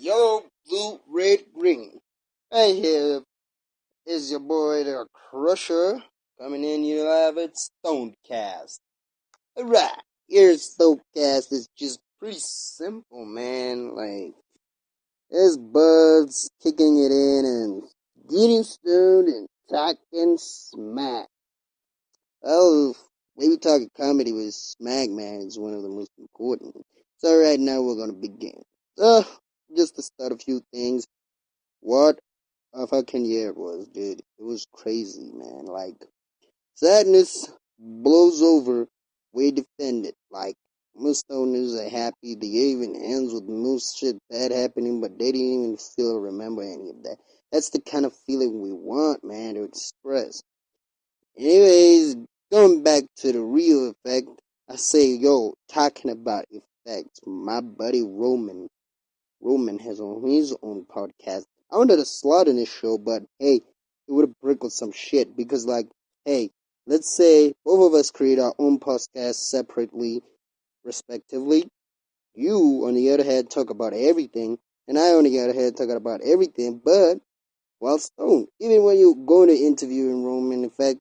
yellow, blue, red, green. Right here is your boy, the Crusher, coming in you live at StonedCast. Alright, here's StonedCast. It's just pretty simple, man. Like, there's buds kicking it in and getting stoned and talking smack. Oh, maybe talking comedy with smack, man, is one of the most important. So right now we're gonna begin. Just to start a few things. What a fucking year it was, dude. It was crazy, man. Like, sadness blows over, we defend it. Like, most owners are happy. The year even ends with most shit bad happening, but they didn't even feel or remember any of that. That's the kind of feeling we want, man, to express. Anyways, going back to the real effect, I say, yo, talking about effects, my buddy Roman has on his own podcast. I wanted to slot in his show, but hey, it would have brickled some shit because, like, hey, let's say both of us create our own podcast separately, respectively. You, on the other hand, talk about everything, and I, on the other hand, talk about everything, but while stoned. Even when you go to interview in Roman, in fact,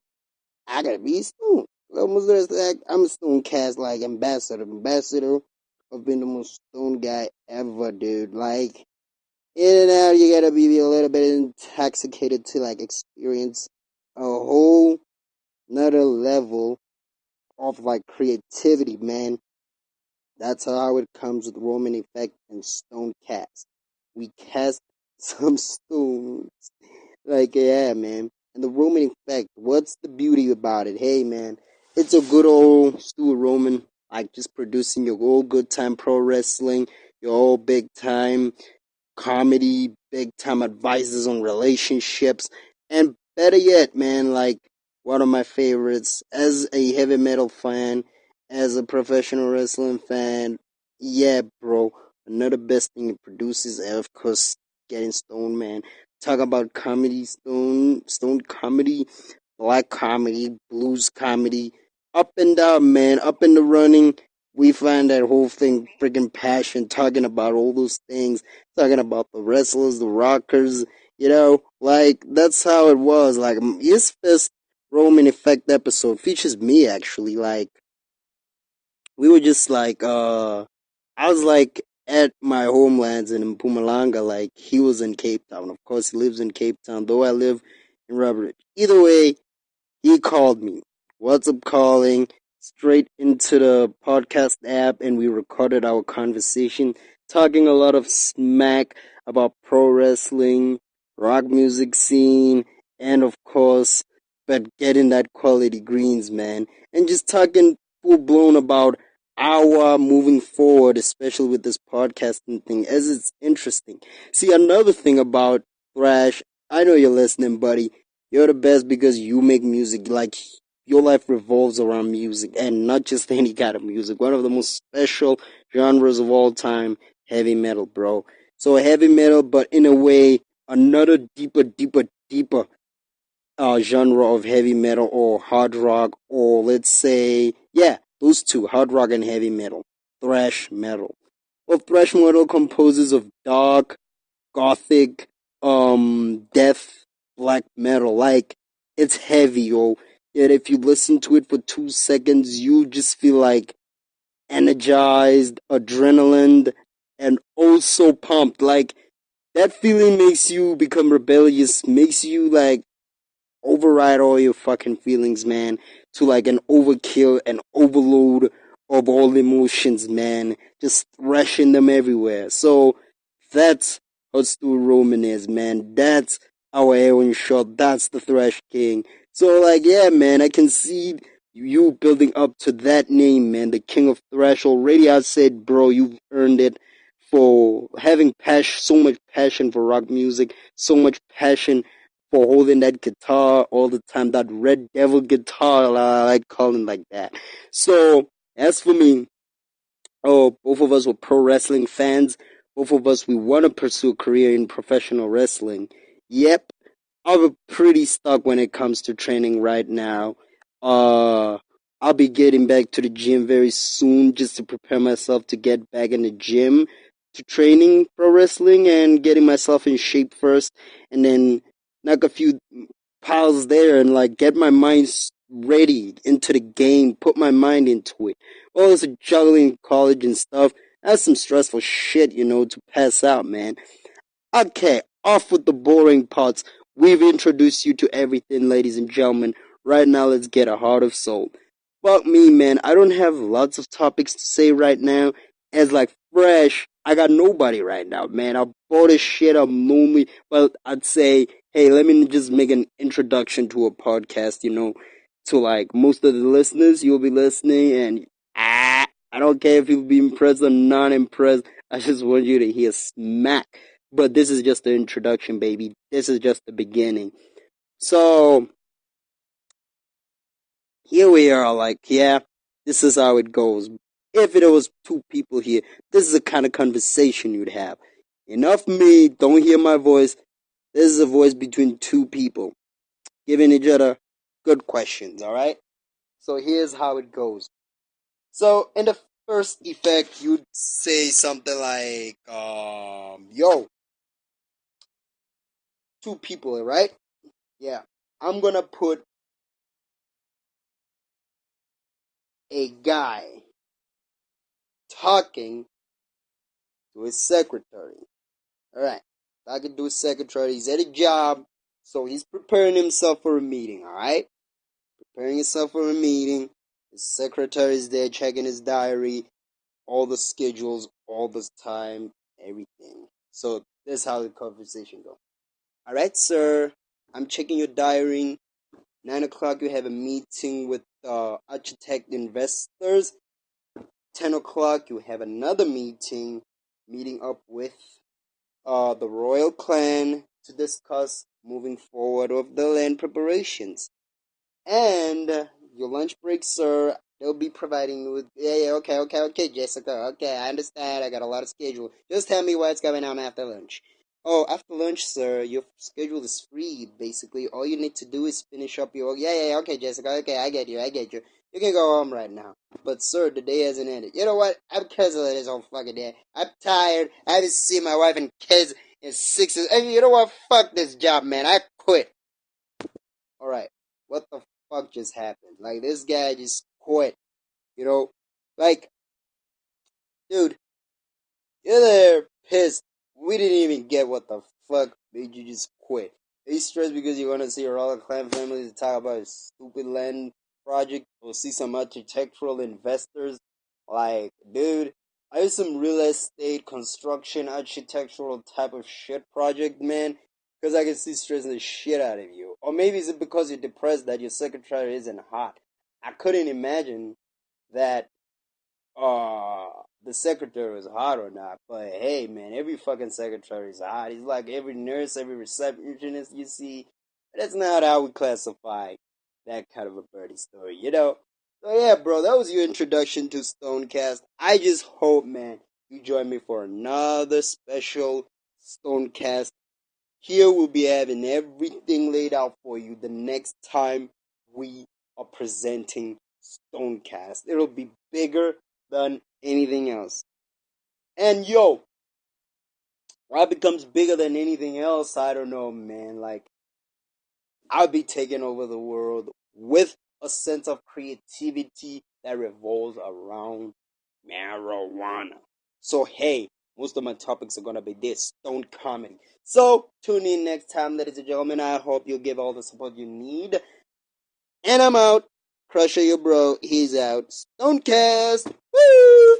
I gotta be stoned. Almost like I'm a StonedCast like ambassador of being the most stoned guy ever, dude. Like, in and out, you gotta be a little bit intoxicated to like experience a whole another level of like creativity, man. That's how it comes with Roman Effect and StonedCast. We cast some stones. Like, yeah, man. And the Roman Effect, what's the beauty about it? Hey, man, it's a good old Stu Roman, like just producing your old good time pro wrestling, your old big time comedy, big time advices on relationships, and better yet, man, like one of my favorites as a heavy metal fan, as a professional wrestling fan. Yeah, bro, another best thing it produces, of course, getting stoned, man. Talk about comedy, stone comedy, black comedy, blues comedy, up and down, man, up in the running. We find that whole thing freaking passion, talking about all those things, talking about the wrestlers, the rockers, like that's how it was. Like his first Roman Effect episode features me actually. Like we were just like I was like at my homelands in Mpumalanga, like he was in Cape Town. Of course he lives in Cape Town, though I live in Rubberidge. Either way, he called me. WhatsApp calling straight into the podcast app, and we recorded our conversation, talking a lot of smack about pro wrestling, rock music scene, and of course, but getting that quality greens, man, and just talking full blown about our moving forward, especially with this podcasting thing, as it's interesting. See, another thing about thrash, I know you're listening, buddy. You're the best because you make music. Like, your life revolves around music and not just any kind of music. One of the most special genres of all time, heavy metal, bro. So heavy metal, but in a way, another deeper genre of heavy metal or hard rock, or let's say, yeah, those two, hard rock and heavy metal, thrash metal. Well, thrash metal composes of dark, gothic, death, black metal. Like, it's heavy, yo. Yet if you listen to it for 2 seconds, you just feel like energized, adrenaline, and also pumped. Like, that feeling makes you become rebellious, makes you like override all your fucking feelings, man, to like an overkill, an overload of all emotions, man, just thrashing them everywhere. So that's how Stu Roman is, man. That's our Aaron Shot. That's the Thrash King. So like, yeah, man, I can see you building up to that name, man, the King of Thrash. Already I said, bro, you've earned it for having so much passion for rock music, so much passion for holding that guitar all the time, that Red Devil guitar, I like calling like that. So, as for me, both of us were pro wrestling fans. Both of us, we want to pursue a career in professional wrestling. Yep, I'm pretty stuck when it comes to training right now. I'll be getting back to the gym very soon just to prepare myself to get back in the gym to training pro wrestling and getting myself in shape first, and then knock a few piles there and like get my mind ready into the game, put my mind into it. All this juggling college and stuff, that's some stressful shit, to pass out, man. Okay, off with the boring parts. We've introduced you to everything, ladies and gentlemen. Right now, let's get a heart of soul. Fuck me, man. I don't have lots of topics to say right now. As like fresh, I got nobody right now, man. I'm bored as shit. I'm lonely. But I'd say, hey, let me just make an introduction to a podcast, to like most of the listeners. You'll be listening, and I don't care if you'll be impressed or not impressed. I just want you to hear smack. But this is just the introduction, baby. This is just the beginning. So, here we are, like, yeah, this is how it goes. If there was two people here, this is the kind of conversation you'd have. Enough me, don't hear my voice. This is a voice between two people, giving each other good questions, alright? So here's how it goes. So, in the first effect, you'd say something like, yo, two people, right? Yeah. I'm gonna put a guy talking to his secretary. Alright. Talking to his secretary. He's at a job, so he's preparing himself for a meeting, alright? Preparing himself for a meeting. His secretary is there checking his diary, all the schedules, all the time, everything. So that's how the conversation goes. Alright, sir. I'm checking your diary. 9 o'clock, you have a meeting with architect investors. 10 o'clock, you have another meeting up with the royal clan to discuss moving forward with the land preparations. And your lunch break, sir, they'll be providing you with, okay, Jessica, okay, I understand, I got a lot of schedule. Just tell me what's going on after lunch. Oh, after lunch, sir, your schedule is free, basically. All you need to do is finish up your, okay, Jessica, okay, I get you. You can go home right now. But, sir, the day hasn't ended. You know what? I'm canceling this whole fucking day. I'm tired. I haven't seen my wife and kids in 6 years. And you know what? Fuck this job, man. I quit. Alright. What the fuck just happened? Like, this guy just quit. Like, dude, you're there pissed. We didn't even get what the fuck made you just quit. Are you stressed because you want to see your other clan family to talk about a stupid land project or see some architectural investors? Like, dude, are you some real estate, construction, architectural type of shit project, man? Because I can see stressing the shit out of you. Or maybe is it because you're depressed that your secretary isn't hot? I couldn't imagine that the secretary was hot or not, but hey, man, every fucking secretary is hot. He's like every nurse, every receptionist you see. That's not how we classify that kind of a birdie story, So yeah, bro, that was your introduction to StonedCast. I just hope, man, you join me for another special StonedCast. Here we'll be having everything laid out for you the next time we are presenting StonedCast. It'll be bigger than anything else. And yo, what becomes bigger than anything else? I don't know, man. Like, I'll be taking over the world with a sense of creativity that revolves around marijuana. So, hey, most of my topics are gonna be this stone comedy. So, tune in next time, ladies and gentlemen. I hope you'll give all the support you need. And I'm out. Crusher, your bro. He's out. StonedCast. Woo!